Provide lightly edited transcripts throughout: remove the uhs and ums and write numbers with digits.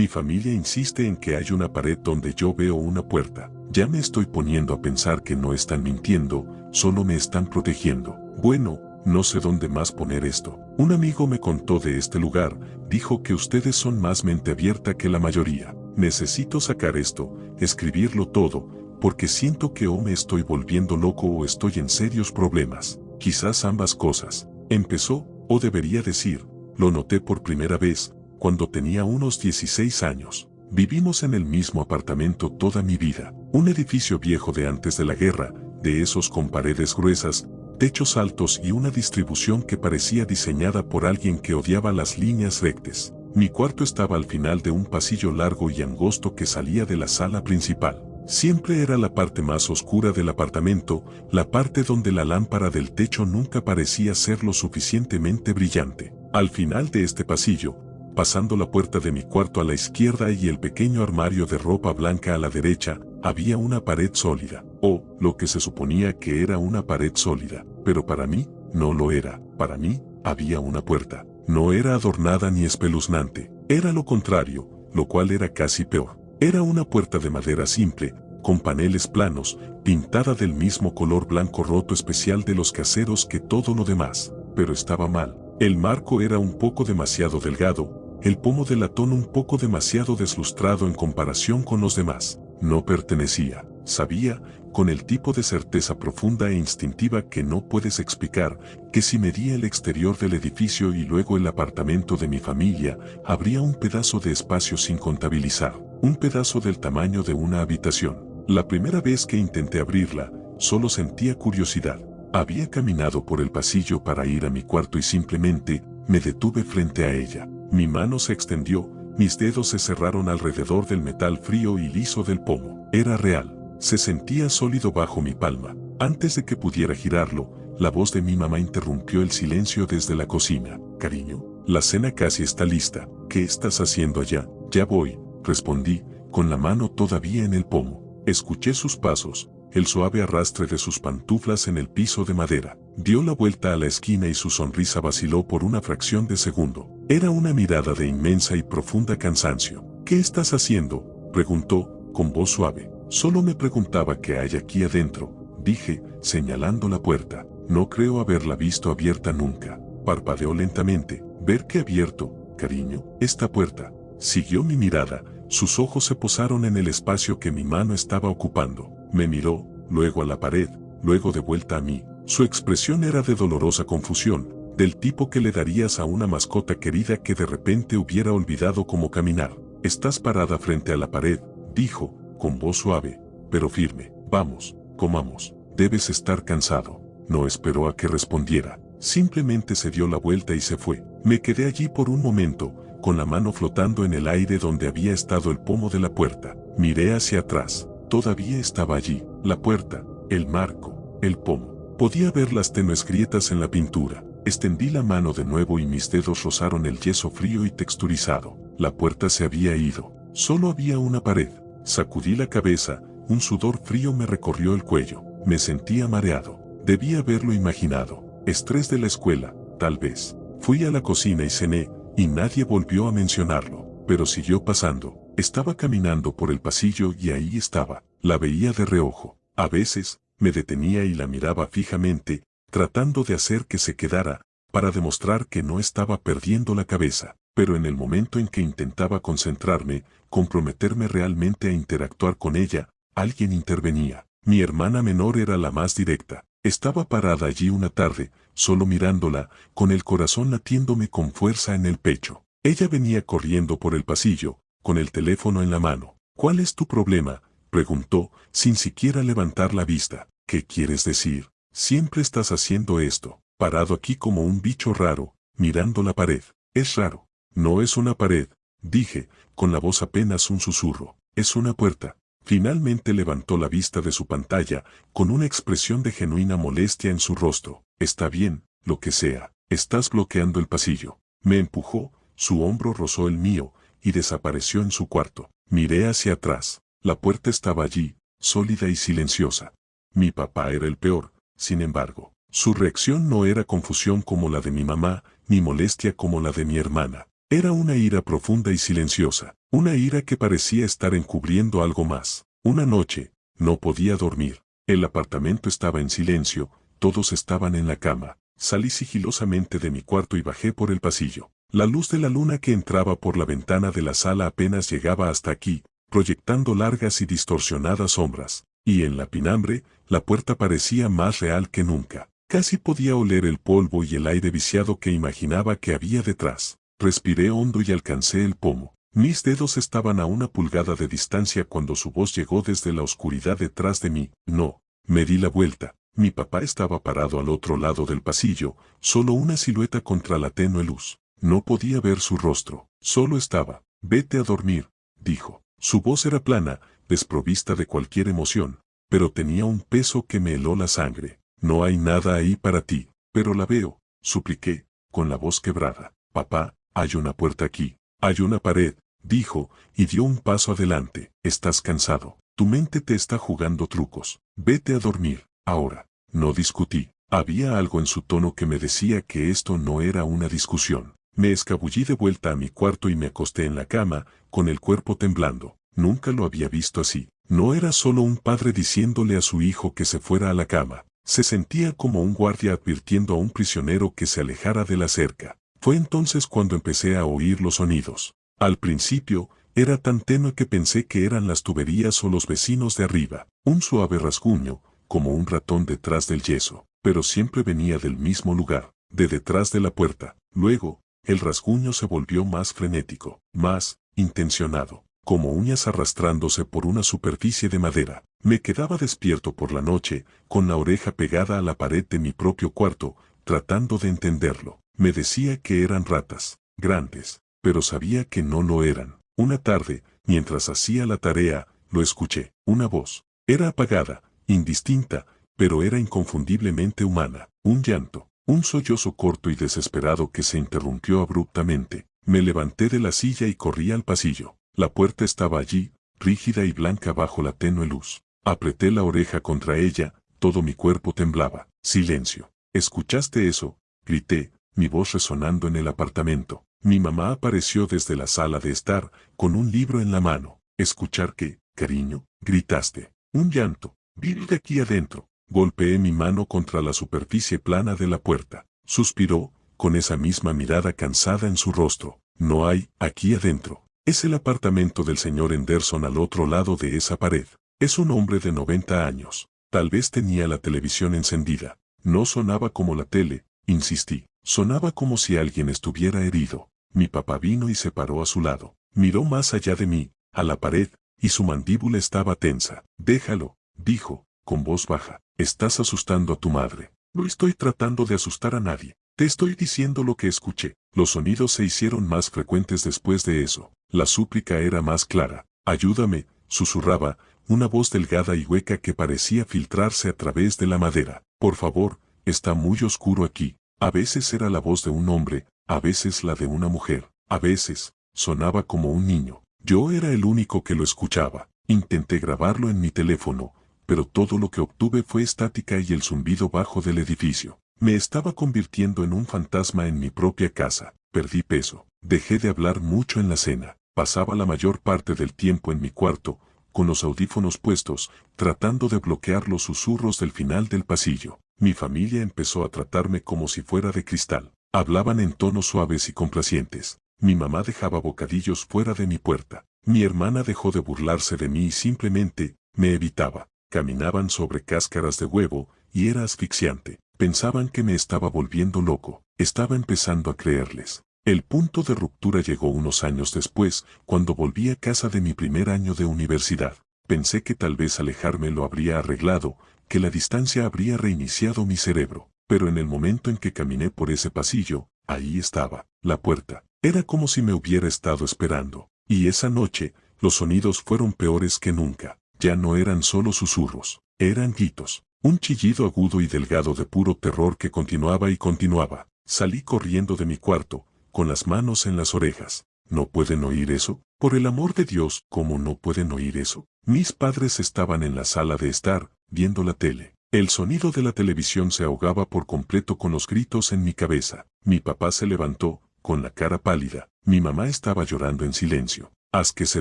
Mi familia insiste en que hay una pared donde yo veo una puerta. Ya me estoy poniendo a pensar que no están mintiendo, solo me están protegiendo. Bueno, no sé dónde más poner esto. Un amigo me contó de este lugar, dijo que ustedes son más mente abierta que la mayoría. Necesito sacar esto, escribirlo todo, porque siento que o me estoy volviendo loco o estoy en serios problemas. Quizás ambas cosas. Empezó, o debería decir, lo noté por primera vez, cuando tenía unos 16 años. Vivimos en el mismo apartamento toda mi vida. Un edificio viejo de antes de la guerra, de esos con paredes gruesas, techos altos y una distribución que parecía diseñada por alguien que odiaba las líneas rectas. Mi cuarto estaba al final de un pasillo largo y angosto que salía de la sala principal. Siempre era la parte más oscura del apartamento, la parte donde la lámpara del techo nunca parecía ser lo suficientemente brillante. Al final de este pasillo, pasando la puerta de mi cuarto a la izquierda y el pequeño armario de ropa blanca a la derecha, había una pared sólida, o lo que se suponía que era una pared sólida, pero para mí, no lo era. Para mí, había una puerta. No era adornada ni espeluznante, era lo contrario, lo cual era casi peor. Era una puerta de madera simple, con paneles planos, pintada del mismo color blanco roto especial de los caseros que todo lo demás, pero estaba mal. El marco era un poco demasiado delgado, el pomo de latón un poco demasiado deslustrado en comparación con los demás. No pertenecía, sabía, con el tipo de certeza profunda e instintiva que no puedes explicar, que si medía el exterior del edificio y luego el apartamento de mi familia, habría un pedazo de espacio sin contabilizar, un pedazo del tamaño de una habitación. La primera vez que intenté abrirla, solo sentía curiosidad. Había caminado por el pasillo para ir a mi cuarto y simplemente me detuve frente a ella. Mi mano se extendió, mis dedos se cerraron alrededor del metal frío y liso del pomo. Era real. Se sentía sólido bajo mi palma. Antes de que pudiera girarlo, la voz de mi mamá interrumpió el silencio desde la cocina. Cariño, la cena casi está lista. ¿Qué estás haciendo allá? Ya voy, respondí, con la mano todavía en el pomo. Escuché sus pasos, el suave arrastre de sus pantuflas en el piso de madera. Dio la vuelta a la esquina y su sonrisa vaciló por una fracción de segundo. Era una mirada de inmensa y profunda cansancio. ¿Qué estás haciendo?, preguntó, con voz suave. Solo me preguntaba qué hay aquí adentro, dije, señalando la puerta. No creo haberla visto abierta nunca. Parpadeó lentamente. ¿Ver qué abierto, cariño? Esta puerta. Siguió mi mirada, sus ojos se posaron en el espacio que mi mano estaba ocupando. Me miró, luego a la pared, luego de vuelta a mí. Su expresión era de dolorosa confusión, del tipo que le darías a una mascota querida que de repente hubiera olvidado cómo caminar. Estás parada frente a la pared, dijo, con voz suave, pero firme. Vamos, comamos. Debes estar cansado. No esperó a que respondiera. Simplemente se dio la vuelta y se fue. Me quedé allí por un momento, con la mano flotando en el aire donde había estado el pomo de la puerta. Miré hacia atrás. Todavía estaba allí. La puerta, el marco, el pomo. Podía ver las tenues grietas en la pintura. Extendí la mano de nuevo y mis dedos rozaron el yeso frío y texturizado. La puerta se había ido. Solo había una pared. Sacudí la cabeza, un sudor frío me recorrió el cuello. Me sentía mareado. Debía haberlo imaginado. Estrés de la escuela, tal vez. Fui a la cocina y cené, y nadie volvió a mencionarlo. Pero siguió pasando. Estaba caminando por el pasillo y ahí estaba. La veía de reojo. A veces, me detenía y la miraba fijamente, tratando de hacer que se quedara, para demostrar que no estaba perdiendo la cabeza. Pero en el momento en que intentaba concentrarme, comprometerme realmente a interactuar con ella, alguien intervenía. Mi hermana menor era la más directa. Estaba parada allí una tarde, solo mirándola, con el corazón latiéndome con fuerza en el pecho. Ella venía corriendo por el pasillo, con el teléfono en la mano. ¿Cuál es tu problema?, preguntó, sin siquiera levantar la vista. ¿Qué quieres decir? Siempre estás haciendo esto, parado aquí como un bicho raro, mirando la pared. Es raro. No es una pared, dije, con la voz apenas un susurro. Es una puerta. Finalmente levantó la vista de su pantalla, con una expresión de genuina molestia en su rostro. Está bien, lo que sea. Estás bloqueando el pasillo. Me empujó, su hombro rozó el mío, y desapareció en su cuarto. Miré hacia atrás. La puerta estaba allí, sólida y silenciosa. Mi papá era el peor, sin embargo. Su reacción no era confusión como la de mi mamá, ni molestia como la de mi hermana. Era una ira profunda y silenciosa. Una ira que parecía estar encubriendo algo más. Una noche, no podía dormir. El apartamento estaba en silencio, todos estaban en la cama. Salí sigilosamente de mi cuarto y bajé por el pasillo. La luz de la luna que entraba por la ventana de la sala apenas llegaba hasta aquí, proyectando largas y distorsionadas sombras. Y en la pinambre, la puerta parecía más real que nunca. Casi podía oler el polvo y el aire viciado que imaginaba que había detrás. Respiré hondo y alcancé el pomo. Mis dedos estaban a 1 pulgada de distancia cuando su voz llegó desde la oscuridad detrás de mí. No, me di la vuelta. Mi papá estaba parado al otro lado del pasillo, solo una silueta contra la tenue luz. No podía ver su rostro, solo estaba. Vete a dormir, dijo. Su voz era plana, desprovista de cualquier emoción, pero tenía un peso que me heló la sangre. No hay nada ahí para ti, pero la veo, supliqué, con la voz quebrada. Papá, hay una puerta aquí, hay una pared, dijo, y dio un paso adelante. Estás cansado, tu mente te está jugando trucos. Vete a dormir, ahora. No discutí. Había algo en su tono que me decía que esto no era una discusión. Me escabullí de vuelta a mi cuarto y me acosté en la cama, con el cuerpo temblando. Nunca lo había visto así. No era solo un padre diciéndole a su hijo que se fuera a la cama. Se sentía como un guardia advirtiendo a un prisionero que se alejara de la cerca. Fue entonces cuando empecé a oír los sonidos. Al principio, era tan tenue que pensé que eran las tuberías o los vecinos de arriba. Un suave rasguño, como un ratón detrás del yeso, pero siempre venía del mismo lugar, de detrás de la puerta. Luego, el rasguño se volvió más frenético, más intencionado, como uñas arrastrándose por una superficie de madera. Me quedaba despierto por la noche, con la oreja pegada a la pared de mi propio cuarto, tratando de entenderlo. Me decía que eran ratas, grandes, pero sabía que no lo eran. Una tarde, mientras hacía la tarea, lo escuché. Una voz. Era apagada, indistinta, pero era inconfundiblemente humana. Un llanto, un sollozo corto y desesperado que se interrumpió abruptamente. Me levanté de la silla y corrí al pasillo. La puerta estaba allí, rígida y blanca bajo la tenue luz. Apreté la oreja contra ella, todo mi cuerpo temblaba. Silencio. ¿Escuchaste eso? Grité, mi voz resonando en el apartamento. Mi mamá apareció desde la sala de estar, con un libro en la mano. ¿Escuchar qué, cariño? Gritaste. Un llanto. Vine de aquí adentro. Golpeé mi mano contra la superficie plana de la puerta. Suspiró, con esa misma mirada cansada en su rostro. No hay, aquí adentro. Es el apartamento del señor Henderson al otro lado de esa pared. Es un hombre de 90 años. Tal vez tenía la televisión encendida. No sonaba como la tele, insistí. Sonaba como si alguien estuviera herido. Mi papá vino y se paró a su lado. Miró más allá de mí, a la pared, y su mandíbula estaba tensa. Déjalo, dijo, con voz baja. Estás asustando a tu madre. No estoy tratando de asustar a nadie. Te estoy diciendo lo que escuché. Los sonidos se hicieron más frecuentes después de eso. La súplica era más clara. Ayúdame, susurraba, una voz delgada y hueca que parecía filtrarse a través de la madera. Por favor, está muy oscuro aquí. A veces era la voz de un hombre, a veces la de una mujer, a veces, sonaba como un niño. Yo era el único que lo escuchaba. Intenté grabarlo en mi teléfono, pero todo lo que obtuve fue estática y el zumbido bajo del edificio. Me estaba convirtiendo en un fantasma en mi propia casa. Perdí peso. Dejé de hablar mucho en la cena. Pasaba la mayor parte del tiempo en mi cuarto, con los audífonos puestos, tratando de bloquear los susurros del final del pasillo. Mi familia empezó a tratarme como si fuera de cristal. Hablaban en tonos suaves y complacientes. Mi mamá dejaba bocadillos fuera de mi puerta. Mi hermana dejó de burlarse de mí y simplemente me evitaba. Caminaban sobre cáscaras de huevo, y era asfixiante. Pensaban que me estaba volviendo loco. Estaba empezando a creerles. El punto de ruptura llegó unos años después, cuando volví a casa de mi primer año de universidad. Pensé que tal vez alejarme lo habría arreglado, que la distancia habría reiniciado mi cerebro. Pero en el momento en que caminé por ese pasillo, ahí estaba, la puerta. Era como si me hubiera estado esperando. Y esa noche, los sonidos fueron peores que nunca. Ya no eran solo susurros, eran gritos. Un chillido agudo y delgado de puro terror que continuaba y continuaba. Salí corriendo de mi cuarto, con las manos en las orejas. ¿No pueden oír eso? Por el amor de Dios, ¿cómo no pueden oír eso? Mis padres estaban en la sala de estar, viendo la tele. El sonido de la televisión se ahogaba por completo con los gritos en mi cabeza. Mi papá se levantó, con la cara pálida. Mi mamá estaba llorando en silencio. Haz que se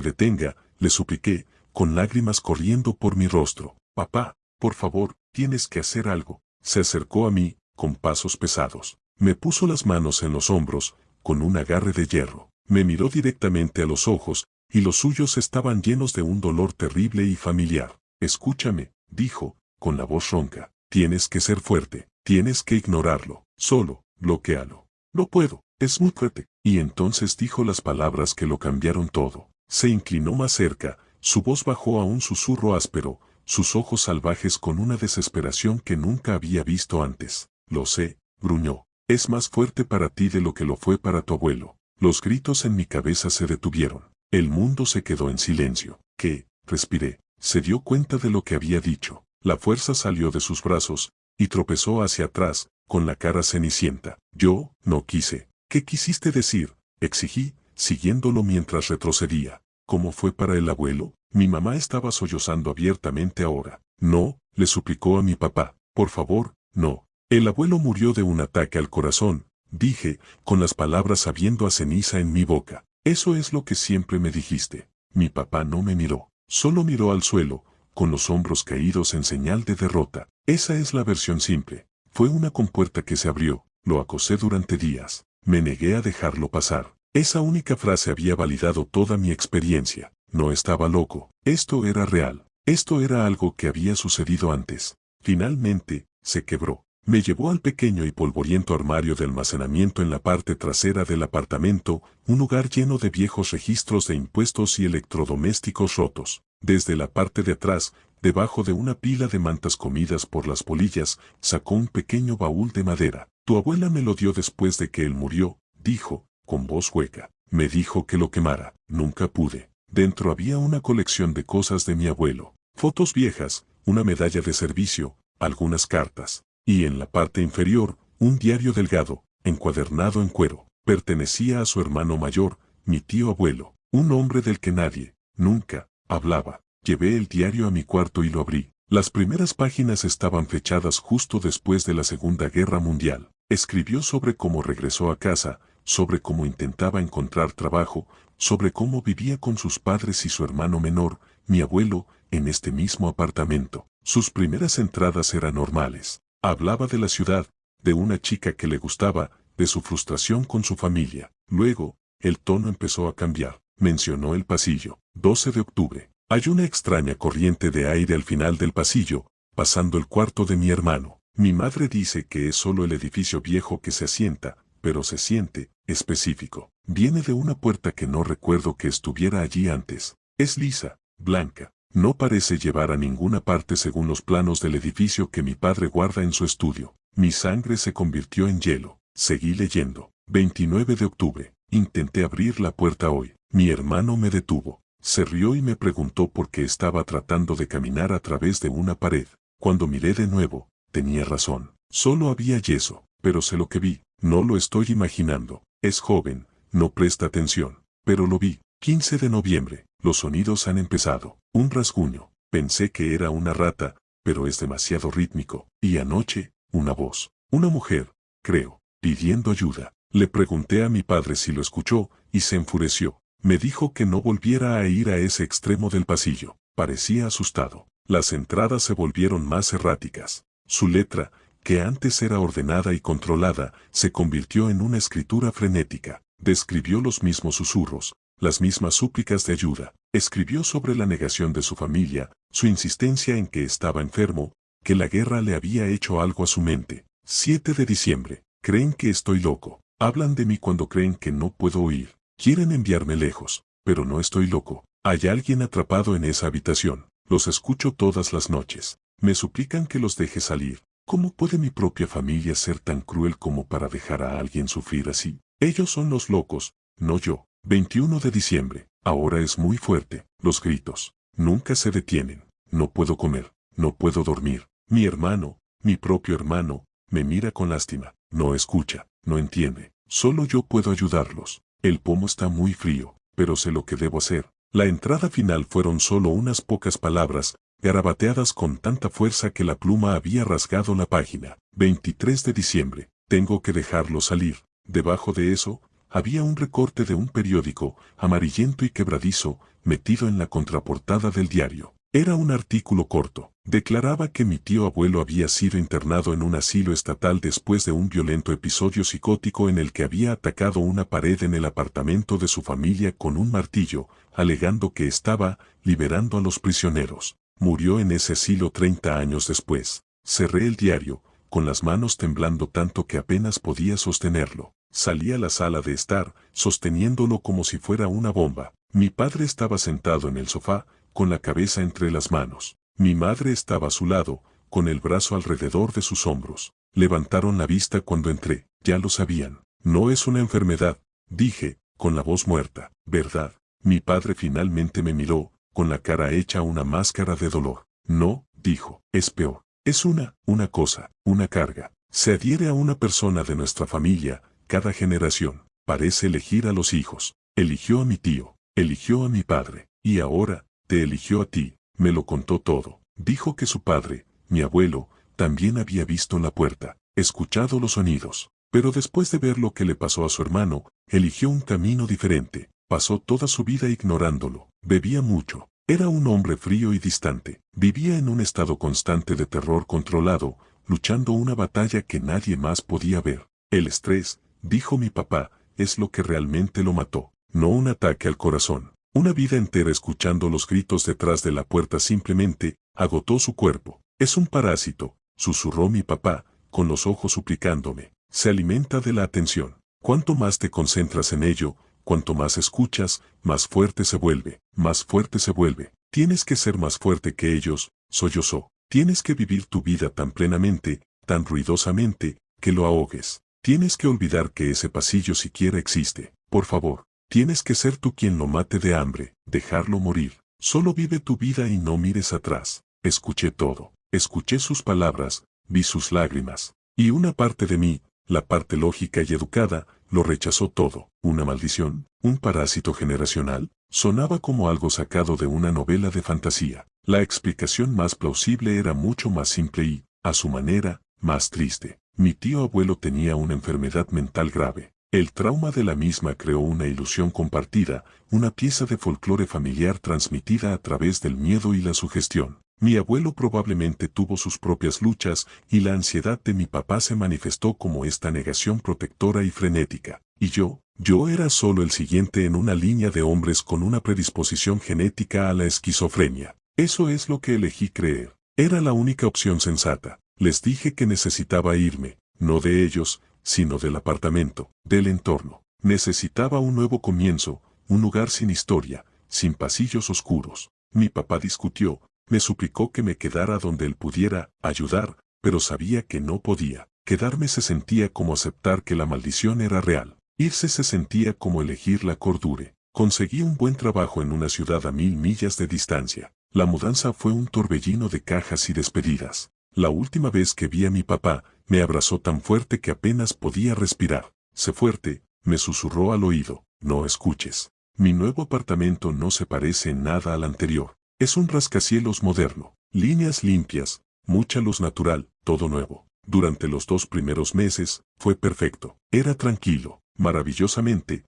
detenga, le supliqué, con lágrimas corriendo por mi rostro. Papá, por favor, tienes que hacer algo. Se acercó a mí, con pasos pesados. Me puso las manos en los hombros, con un agarre de hierro. Me miró directamente a los ojos, y los suyos estaban llenos de un dolor terrible y familiar. Escúchame, dijo, con la voz ronca. Tienes que ser fuerte, tienes que ignorarlo. Solo, bloquéalo. No puedo, es muy fuerte. Y entonces dijo las palabras que lo cambiaron todo. Se inclinó más cerca, su voz bajó a un susurro áspero, sus ojos salvajes con una desesperación que nunca había visto antes. Lo sé, gruñó. Es más fuerte para ti de lo que lo fue para tu abuelo. Los gritos en mi cabeza se detuvieron. El mundo se quedó en silencio. ¿Qué? Respiré. Se dio cuenta de lo que había dicho. La fuerza salió de sus brazos, y tropezó hacia atrás, con la cara cenicienta. Yo, no quise. ¿Qué quisiste decir? Exigí, siguiéndolo mientras retrocedía. ¿Cómo fue para el abuelo? Mi mamá estaba sollozando abiertamente ahora. No, le suplicó a mi papá. Por favor, no. El abuelo murió de un ataque al corazón, dije, con las palabras sabiendo a ceniza en mi boca. Eso es lo que siempre me dijiste. Mi papá no me miró, solo miró al suelo, con los hombros caídos en señal de derrota. Esa es la versión simple. Fue una compuerta que se abrió, lo acosé durante días. Me negué a dejarlo pasar. Esa única frase había validado toda mi experiencia. No estaba loco. Esto era real. Esto era algo que había sucedido antes. Finalmente, se quebró. Me llevó al pequeño y polvoriento armario de almacenamiento en la parte trasera del apartamento, un lugar lleno de viejos registros de impuestos y electrodomésticos rotos. Desde la parte de atrás, debajo de una pila de mantas comidas por las polillas, sacó un pequeño baúl de madera. Tu abuela me lo dio después de que él murió, dijo, con voz hueca. Me dijo que lo quemara. Nunca pude. Dentro había una colección de cosas de mi abuelo. Fotos viejas, una medalla de servicio, algunas cartas. Y en la parte inferior, un diario delgado, encuadernado en cuero. Pertenecía a su hermano mayor, mi tío abuelo, un hombre del que nadie, nunca, hablaba. Llevé el diario a mi cuarto y lo abrí. Las primeras páginas estaban fechadas justo después de la Segunda Guerra Mundial. Escribió sobre cómo regresó a casa, sobre cómo intentaba encontrar trabajo, sobre cómo vivía con sus padres y su hermano menor, mi abuelo, en este mismo apartamento. Sus primeras entradas eran normales. Hablaba de la ciudad, de una chica que le gustaba, de su frustración con su familia. Luego, el tono empezó a cambiar. Mencionó el pasillo. 12 de octubre. Hay una extraña corriente de aire al final del pasillo, pasando el cuarto de mi hermano. Mi madre dice que es solo el edificio viejo que se asienta, pero se siente específico. Viene de una puerta que no recuerdo que estuviera allí antes. Es lisa, blanca. No parece llevar a ninguna parte según los planos del edificio que mi padre guarda en su estudio. Mi sangre se convirtió en hielo. Seguí leyendo. 29 de octubre. Intenté abrir la puerta hoy. Mi hermano me detuvo. Se rió y me preguntó por qué estaba tratando de caminar a través de una pared. Cuando miré de nuevo, tenía razón. Solo había yeso, pero sé lo que vi. No lo estoy imaginando. Es joven, no presta atención. Pero lo vi. 15 de noviembre. Los sonidos han empezado. Un rasguño. Pensé que era una rata, pero es demasiado rítmico. Y anoche, una voz. Una mujer, creo, pidiendo ayuda. Le pregunté a mi padre si lo escuchó, y se enfureció. Me dijo que no volviera a ir a ese extremo del pasillo. Parecía asustado. Las entradas se volvieron más erráticas. Su letra, que antes era ordenada y controlada, se convirtió en una escritura frenética. Describió los mismos susurros, las mismas súplicas de ayuda. Escribió sobre la negación de su familia, su insistencia en que estaba enfermo, que la guerra le había hecho algo a su mente. 7 de diciembre. Creen que estoy loco. Hablan de mí cuando creen que no puedo oír. Quieren enviarme lejos, pero no estoy loco. Hay alguien atrapado en esa habitación. Los escucho todas las noches. Me suplican que los deje salir. ¿Cómo puede mi propia familia ser tan cruel como para dejar a alguien sufrir así? Ellos son los locos, no yo. 21 de diciembre. Ahora es muy fuerte. Los gritos. Nunca se detienen. No puedo comer. No puedo dormir. Mi hermano, mi propio hermano, me mira con lástima. No escucha. No entiende. Solo yo puedo ayudarlos. El pomo está muy frío, pero sé lo que debo hacer. La entrada final fueron solo unas pocas palabras, garabateadas con tanta fuerza que la pluma había rasgado la página. 23 de diciembre. Tengo que dejarlo salir. Debajo de eso, había un recorte de un periódico, amarillento y quebradizo, metido en la contraportada del diario. Era un artículo corto. Declaraba que mi tío abuelo había sido internado en un asilo estatal después de un violento episodio psicótico en el que había atacado una pared en el apartamento de su familia con un martillo, alegando que estaba liberando a los prisioneros. Murió en ese asilo 30 años después. Cerré el diario, con las manos temblando tanto que apenas podía sostenerlo. Salí a la sala de estar, sosteniéndolo como si fuera una bomba. Mi padre estaba sentado en el sofá, con la cabeza entre las manos. Mi madre estaba a su lado, con el brazo alrededor de sus hombros. Levantaron la vista cuando entré. Ya lo sabían. No es una enfermedad, dije, con la voz muerta. ¿Verdad? Mi padre finalmente me miró, con la cara hecha una máscara de dolor. No, dijo, es peor. Es una cosa, una carga. Se adhiere a una persona de nuestra familia, cada generación. Parece elegir a los hijos. Eligió a mi tío, eligió a mi padre, y ahora, te eligió a ti. Me lo contó todo. Dijo que su padre, mi abuelo, también había visto la puerta, escuchado los sonidos. Pero después de ver lo que le pasó a su hermano, eligió un camino diferente. Pasó toda su vida ignorándolo. Bebía mucho. Era un hombre frío y distante. Vivía en un estado constante de terror controlado, luchando una batalla que nadie más podía ver. El estrés, dijo mi papá, es lo que realmente lo mató, no un ataque al corazón. Una vida entera escuchando los gritos detrás de la puerta simplemente agotó su cuerpo. Es un parásito, susurró mi papá, con los ojos suplicándome. Se alimenta de la atención. Cuanto más te concentras en ello, cuanto más escuchas, más fuerte se vuelve, más fuerte se vuelve. Tienes que ser más fuerte que ellos, sollozó. Tienes que vivir tu vida tan plenamente, tan ruidosamente, que lo ahogues. Tienes que olvidar que ese pasillo siquiera existe. Por favor. Tienes que ser tú quien lo mate de hambre, dejarlo morir. Solo vive tu vida y no mires atrás. Escuché todo. Escuché sus palabras, vi sus lágrimas. Y una parte de mí, la parte lógica y educada, lo rechazó todo. ¿Una maldición? ¿Un parásito generacional? Sonaba como algo sacado de una novela de fantasía. La explicación más plausible era mucho más simple y, a su manera, más triste. Mi tío abuelo tenía una enfermedad mental grave. El trauma de la misma creó una ilusión compartida, una pieza de folclore familiar transmitida a través del miedo y la sugestión. Mi abuelo probablemente tuvo sus propias luchas y la ansiedad de mi papá se manifestó como esta negación protectora y frenética. Y yo era solo el siguiente en una línea de hombres con una predisposición genética a la esquizofrenia. Eso es lo que elegí creer. Era la única opción sensata. Les dije que necesitaba irme, no de ellos, sino del apartamento, del entorno. Necesitaba un nuevo comienzo, un lugar sin historia, sin pasillos oscuros. Mi papá discutió, me suplicó que me quedara donde él pudiera ayudar, pero sabía que no podía. Quedarme se sentía como aceptar que la maldición era real. Irse se sentía como elegir la cordura. Conseguí un buen trabajo en una ciudad a 1000 millas de distancia. La mudanza fue un torbellino de cajas y despedidas. La última vez que vi a mi papá, me abrazó tan fuerte que apenas podía respirar. Sé fuerte, me susurró al oído, no escuches. Mi nuevo apartamento no se parece en nada al anterior. Es un rascacielos moderno, líneas limpias, mucha luz natural, todo nuevo. Durante los 2 primeros meses, fue perfecto. Era tranquilo, maravillosamente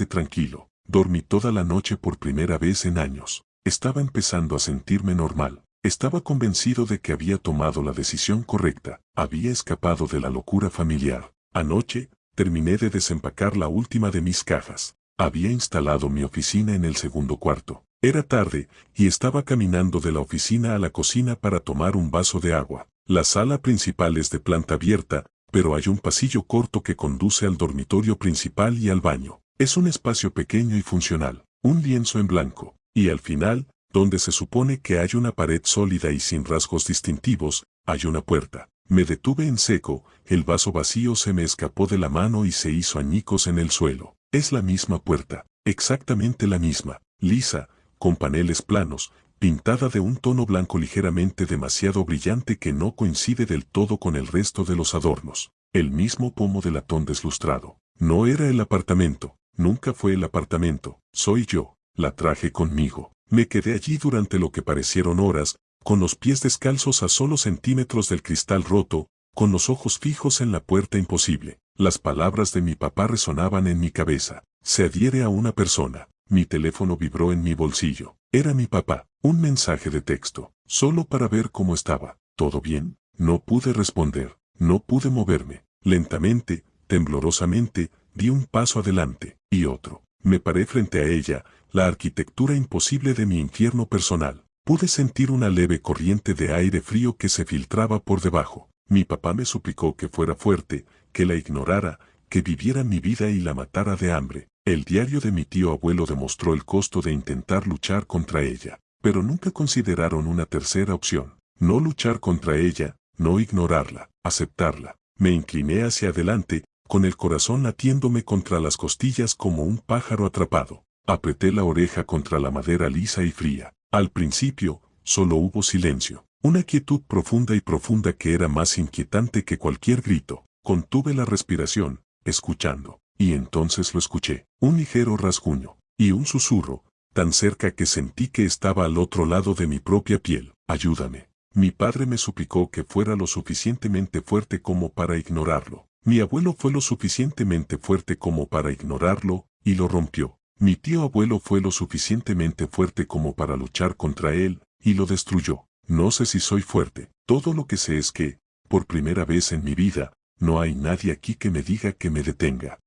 tranquilo. Dormí toda la noche por primera vez en años. Estaba empezando a sentirme normal. Estaba convencido de que había tomado la decisión correcta. Había escapado de la locura familiar. Anoche, terminé de desempacar la última de mis cajas. Había instalado mi oficina en el segundo cuarto. Era tarde, y estaba caminando de la oficina a la cocina para tomar un vaso de agua. La sala principal es de planta abierta, pero hay un pasillo corto que conduce al dormitorio principal y al baño. Es un espacio pequeño y funcional. Un lienzo en blanco. Y al final, donde se supone que hay una pared sólida y sin rasgos distintivos, hay una puerta. Me detuve en seco, el vaso vacío se me escapó de la mano y se hizo añicos en el suelo. Es la misma puerta, exactamente la misma, lisa, con paneles planos, pintada de un tono blanco ligeramente demasiado brillante que no coincide del todo con el resto de los adornos. El mismo pomo de latón deslustrado. No era el apartamento, nunca fue el apartamento, soy yo. La traje conmigo. Me quedé allí durante lo que parecieron horas, con los pies descalzos a solo centímetros del cristal roto, con los ojos fijos en la puerta imposible. Las palabras de mi papá resonaban en mi cabeza. Se adhiere a una persona. Mi teléfono vibró en mi bolsillo. Era mi papá. Un mensaje de texto. Solo para ver cómo estaba. ¿Todo bien? No pude responder. No pude moverme. Lentamente, temblorosamente, di un paso adelante, y otro. Me paré frente a ella, la arquitectura imposible de mi infierno personal. Pude sentir una leve corriente de aire frío que se filtraba por debajo. Mi papá me suplicó que fuera fuerte, que la ignorara, que viviera mi vida y la matara de hambre. El diario de mi tío abuelo demostró el costo de intentar luchar contra ella, pero nunca consideraron una tercera opción. No luchar contra ella, no ignorarla, aceptarla. Me incliné hacia adelante, con el corazón latiéndome contra las costillas como un pájaro atrapado. Apreté la oreja contra la madera lisa y fría. Al principio, solo hubo silencio. Una quietud profunda y profunda que era más inquietante que cualquier grito. Contuve la respiración, escuchando. Y entonces lo escuché. Un ligero rasguño. Y un susurro, tan cerca que sentí que estaba al otro lado de mi propia piel. Ayúdame. Mi padre me suplicó que fuera lo suficientemente fuerte como para ignorarlo. Mi abuelo fue lo suficientemente fuerte como para ignorarlo, y lo rompió. Mi tío abuelo fue lo suficientemente fuerte como para luchar contra él, y lo destruyó. No sé si soy fuerte. Todo lo que sé es que, por primera vez en mi vida, no hay nadie aquí que me diga que me detenga.